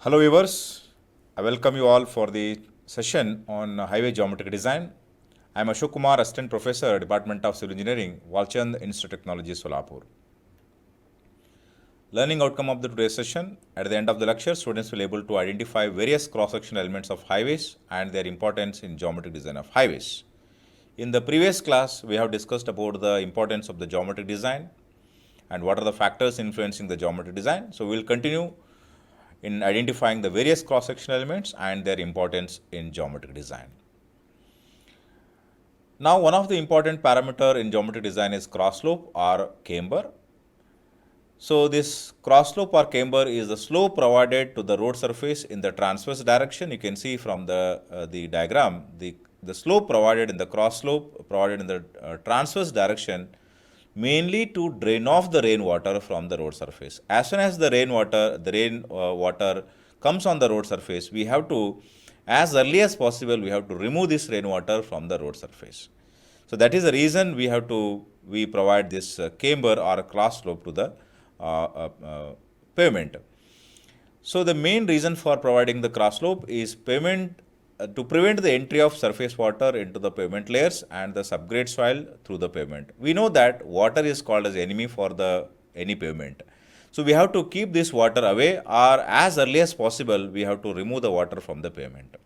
Hello viewers, I welcome you all for the session on highway geometric design. I am Ashok Kumar, Assistant Professor, Department of Civil Engineering, Walchand Institute of Technology, Solapur. Learning outcome of the today's session, at the end of the lecture, students will be able to identify various cross-sectional elements of highways and their importance in geometric design of highways. In the previous class, we have discussed about the importance of the geometric design and what are the factors influencing the geometric design. So we will continue in identifying the various cross-sectional elements and their importance in geometric design. Now, one of the important parameter in geometric design is cross slope or camber. So this cross slope or camber is the slope provided to the road surface in the transverse direction. You can see from the diagram, the slope provided in the cross slope provided in the transverse direction mainly to drain off the rainwater from the road surface. As soon as the rainwater comes on the road surface, we have to, as early as possible, we have to remove this rainwater from the road surface. So that is the reason we provide this camber or cross slope to the pavement. So the main reason for providing the cross slope is to prevent the entry of surface water into the pavement layers and the subgrade soil through the pavement. We know that water is called as enemy for any pavement. So we have to keep this water away, or as early as possible we have to remove the water from the pavement.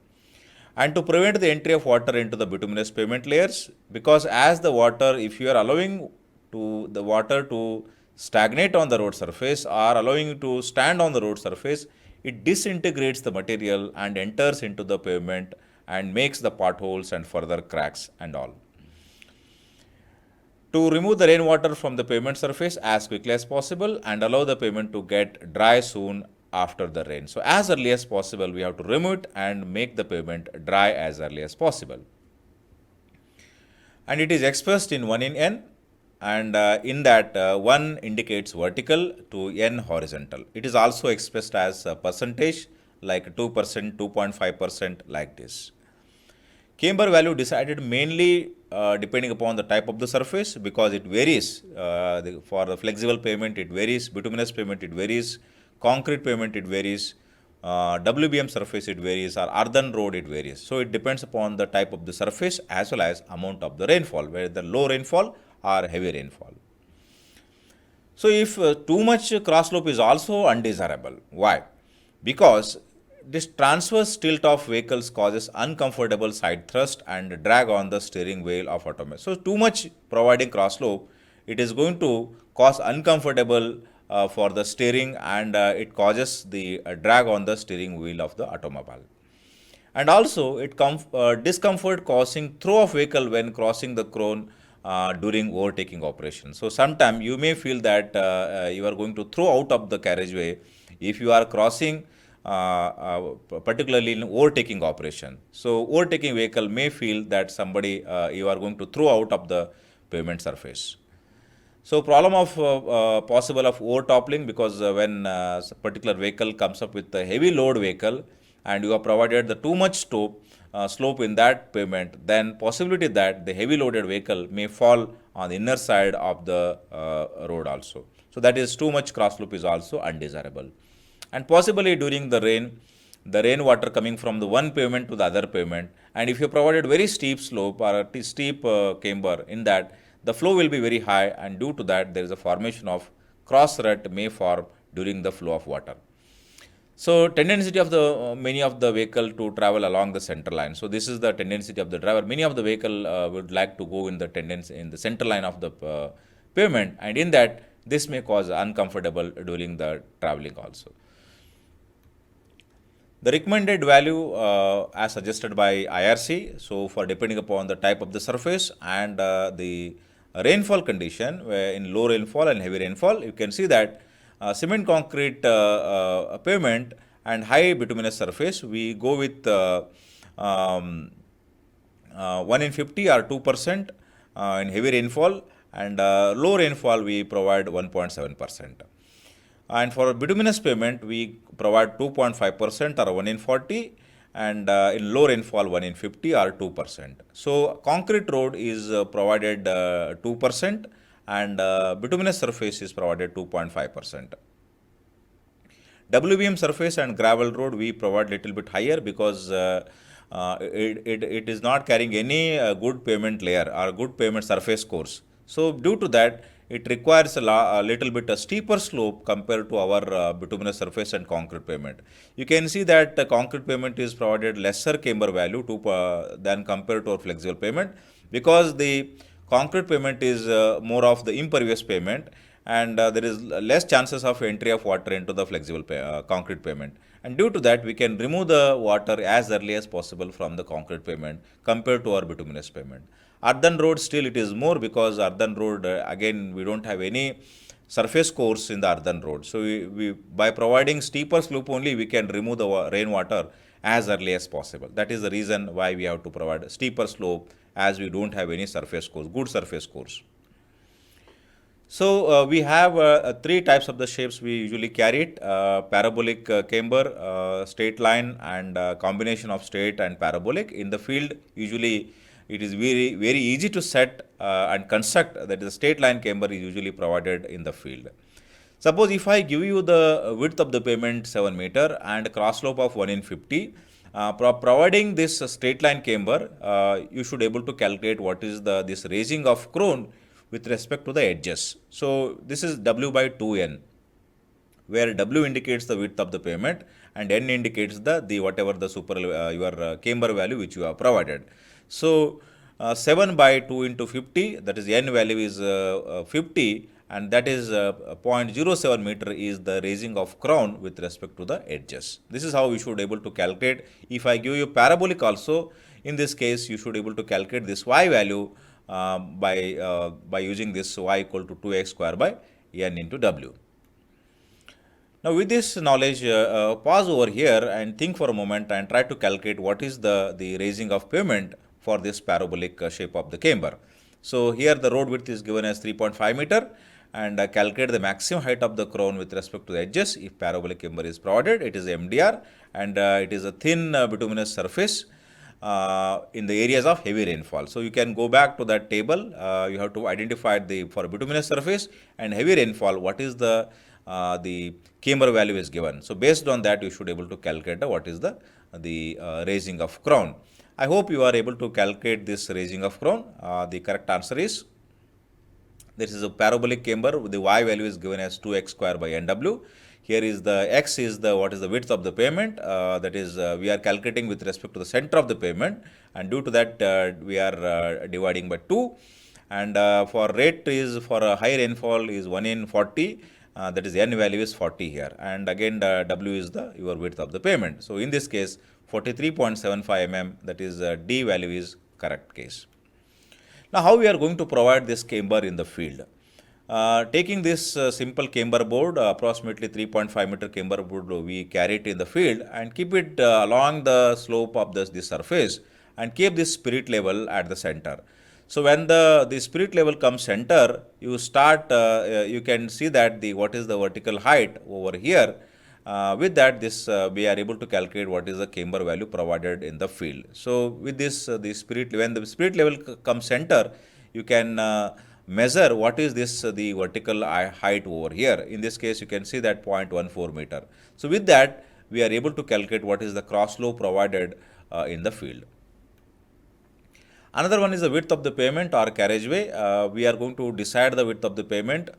And to prevent the entry of water into the bituminous pavement layers, because as the water, if you are allowing the water to stagnate on the road surface or allowing it to stand on the road surface, it disintegrates the material and enters into the pavement and makes the potholes and further cracks and all. To remove the rainwater from the pavement surface as quickly as possible and allow the pavement to get dry soon after the rain. So as early as possible, we have to remove it and make the pavement dry as early as possible. And it is expressed in 1 in n, and in that 1 indicates vertical to n horizontal. It is also expressed as a percentage like 2%, 2.5% like this. Camber value decided mainly depending upon the type of the surface, because it varies. For the flexible pavement it varies, bituminous pavement it varies, concrete pavement it varies, WBM surface it varies, or earthen road it varies. So it depends upon the type of the surface as well as amount of the rainfall, whether the low rainfall or heavy rainfall. So if too much cross slope is also undesirable. Why? Because this transverse tilt of vehicles causes uncomfortable side thrust and drag on the steering wheel of automobile. So too much providing cross slope, it is going to cause uncomfortable for the steering, and it causes the drag on the steering wheel of the automobile. And also it discomfort causing throw of vehicle when crossing the cone during overtaking operation. So sometime you may feel that you are going to throw out of the carriageway if you are crossing particularly in overtaking operation. So overtaking vehicle may feel that somebody you are going to throw out of the pavement surface. So problem of possible of over toppling, because when particular vehicle comes up with a heavy load vehicle and you have provided the too much slope in that pavement, then possibility that the heavy loaded vehicle may fall on the inner side of the road also. So that is too much cross slope is also undesirable. And possibly during the rainwater coming from the one pavement to the other pavement, and if you provided very steep slope or a steep camber, in that the flow will be very high, and due to that there is a formation of cross rut may form during the flow of water. So tendency of the many of the vehicle to travel along the center line. So this is the tendency of the driver. Many of the vehicle would like to go in the tendency in the center line of the pavement, and in that this may cause uncomfortable during the traveling also. The recommended value as suggested by IRC, so for depending upon the type of the surface and the rainfall condition, where in low rainfall and heavy rainfall, you can see that cement concrete pavement and high bituminous surface, we go with 1 in 50 or 2% in heavy rainfall, and low rainfall we provide 1.7%. And for bituminous pavement, we provide 2.5% or 1 in 40, and in low rainfall 1 in 50 or 2%. So concrete road is provided 2%, and bituminous surface is provided 2.5%. WBM surface and gravel road we provide little bit higher because it is not carrying any good pavement layer or good pavement surface course. So due to that, it requires a little bit a steeper slope compared to our bituminous surface and concrete pavement. You can see that the concrete pavement is provided lesser camber value than compared to our flexible pavement, because the concrete pavement is more of the impervious pavement, and there is less chances of entry of water into the flexible concrete pavement. And due to that, we can remove the water as early as possible from the concrete pavement compared to our bituminous pavement. Earthen road, still it is more, because earthen road, again, we don't have any surface course in the earthen road. So by providing steeper slope only, we can remove the rainwater as early as possible. That is the reason why we have to provide a steeper slope, as we don't have any surface course, good surface course. So we have three types of the shapes we usually carry it: parabolic camber, straight line, and combination of straight and parabolic. In the field, usually it is very easy to set and construct. That is, straight line camber is usually provided in the field. Suppose if I give you the width of the pavement 7 meter and cross slope of 1 in 50, providing this straight line camber, you should able to calculate what is this raising of crown with respect to the edges. So this is W by 2N, where W indicates the width of the pavement and N indicates the whatever the your camber value which you have provided. So 7 by 2 into 50, that is N value is 50, and that is 0.07 meter is the raising of crown with respect to the edges. This is how we should able to calculate. If I give you parabolic also, in this case you should able to calculate this Y value by using this Y equal to 2x square by N into W. Now with this knowledge, pause over here and think for a moment and try to calculate what is the raising of pavement for this parabolic shape of the camber. So here the road width is given as 3.5 meter, and calculate the maximum height of the crown with respect to the edges. If parabolic camber is provided, it is MDR, and it is a thin bituminous surface in the areas of heavy rainfall. So you can go back to that table. You have to identify for bituminous surface and heavy rainfall what is the camber value is given. So based on that, you should able to calculate what is the raising of crown. I hope you are able to calculate this raising of crown. The correct answer is, this is a parabolic camber. The Y value is given as 2x square by NW. Here is the X is what is the width of the pavement. That is, we are calculating with respect to the center of the pavement, and due to that we are dividing by 2. And for rate is, for a high rainfall is 1 in 40. That is, N value is 40 here, and again W is your width of the pavement. So in this case 43.75 mm, that is D value is correct case. Now how we are going to provide this camber in the field? Taking this simple camber board, approximately 3.5 meter camber board, we carry it in the field and keep it along the slope of the surface, and keep this spirit level at the center. So when the spirit level comes center, you start, you can see that what is the vertical height over here. With that, we are able to calculate what is the camber value provided in the field. So with this, when the spirit level comes center, you can measure what is the vertical height over here. In this case, you can see that 0.14 meter. So with that, we are able to calculate what is the cross slope provided in the field. Another one is the width of the pavement or carriageway. We are going to decide the width of the pavement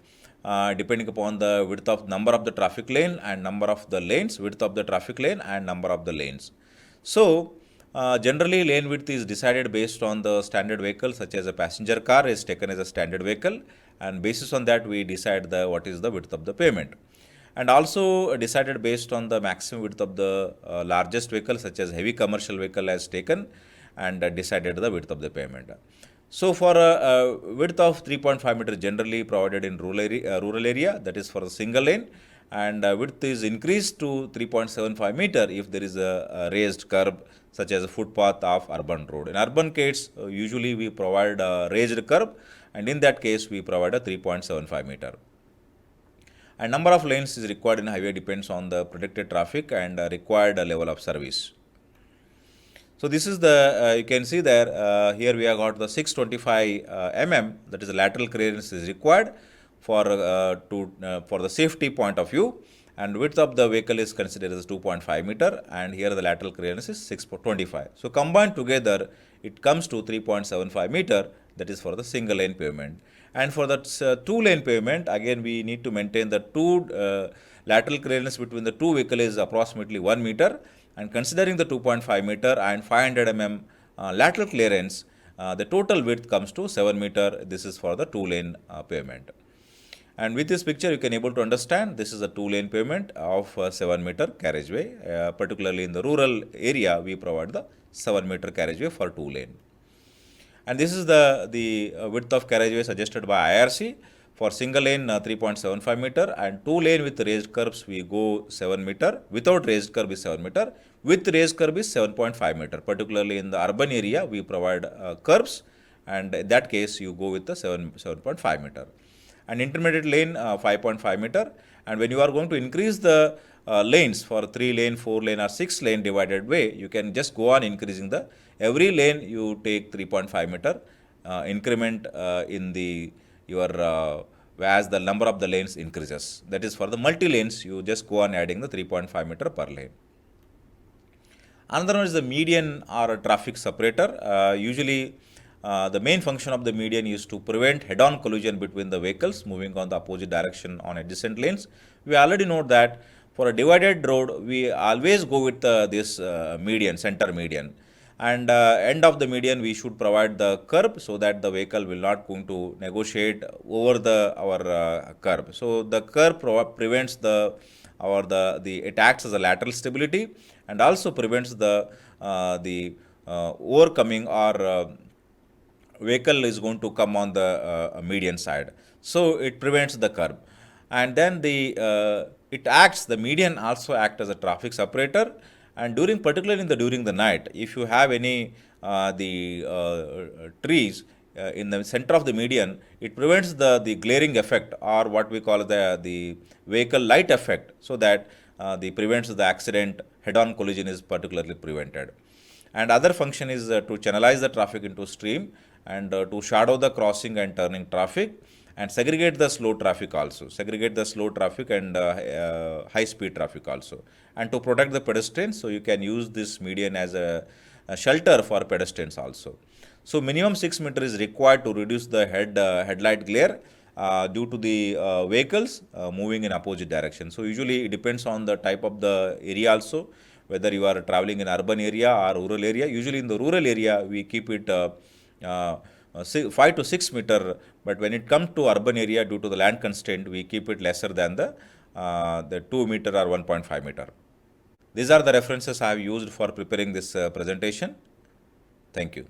depending upon the width of number of the traffic lane and number of the lanes, width of the traffic lane and number of the lanes. So generally lane width is decided based on the standard vehicle, such as a passenger car is taken as a standard vehicle, and basis on that we decide what is the width of the pavement. And also decided based on the maximum width of the largest vehicle, such as heavy commercial vehicle has taken, and decided the width of the pavement. So for a width of 3.5 meter generally provided in rural area, that is for a single lane, and width is increased to 3.75 meter if there is a raised curb, such as a footpath of urban road. In urban case, usually we provide a raised curb, and in that case we provide a 3.75 meter. And number of lanes is required in highway depends on the predicted traffic and required level of service. So this is you can see there, here we have got the 625 mm, that is the lateral clearance is required for the safety point of view, and width of the vehicle is considered as 2.5 meter, and here the lateral clearance is 6.25. So combined together, it comes to 3.75 meter, that is for the single lane pavement. And for the two lane pavement, again we need to maintain the lateral clearance between the two vehicles is approximately 1 meter, and considering the 2.5 meter and 500 mm lateral clearance, the total width comes to 7 meter. This is for the two lane pavement. And with this picture, you can able to understand this is a two-lane pavement of 7-meter carriageway. Particularly in the rural area, we provide the 7-meter carriageway for two-lane. And this is the width of carriageway suggested by IRC. For single lane, 3.75 meter, and two lane with raised curbs, we go 7 meter. Without raised curb is 7 meter. With raised curb is 7.5 meter. Particularly in the urban area, we provide curbs, and in that case, you go with the 7.5 meter. And intermediate lane 5.5 meter, and when you are going to increase the lanes for 3 lane, 4 lane or 6 lane divided way, you can just go on increasing the every lane you take 3.5 meter increment in the your as the number of the lanes increases. That is for the multi lanes, you just go on adding the 3.5 meter per lane. Another one is the median or a traffic separator. Usually the main function of the median is to prevent head-on collision between the vehicles moving on the opposite direction on adjacent lanes. We already know that for a divided road, we always go with this median, center median. And end of the median, we should provide the curb so that the vehicle will not going to negotiate over our curb. So the curb prevents it acts as a lateral stability, and also prevents the overcoming or vehicle is going to come on the median side, so it prevents the curb. And then the median also acts as a traffic separator, and particularly during the night, if you have any trees in the center of the median, it prevents the glaring effect, or what we call the vehicle light effect, so that the prevents the accident, head-on collision is particularly prevented. And other function is to channelize the traffic into stream, and to shadow the crossing and turning traffic, and segregate the slow traffic also, and high speed traffic also, and to protect the pedestrians. So you can use this median as a shelter for pedestrians also. So minimum 6 meter is required to reduce the headlight glare due to the vehicles moving in opposite direction. So usually it depends on the type of the area also, whether you are traveling in urban area or rural area. Usually in the rural area, we keep it 5 to 6 meter, but when it comes to urban area, due to the land constraint, we keep it lesser than the 2 meter or 1.5 meter. These are the references I have used for preparing this presentation. Thank you.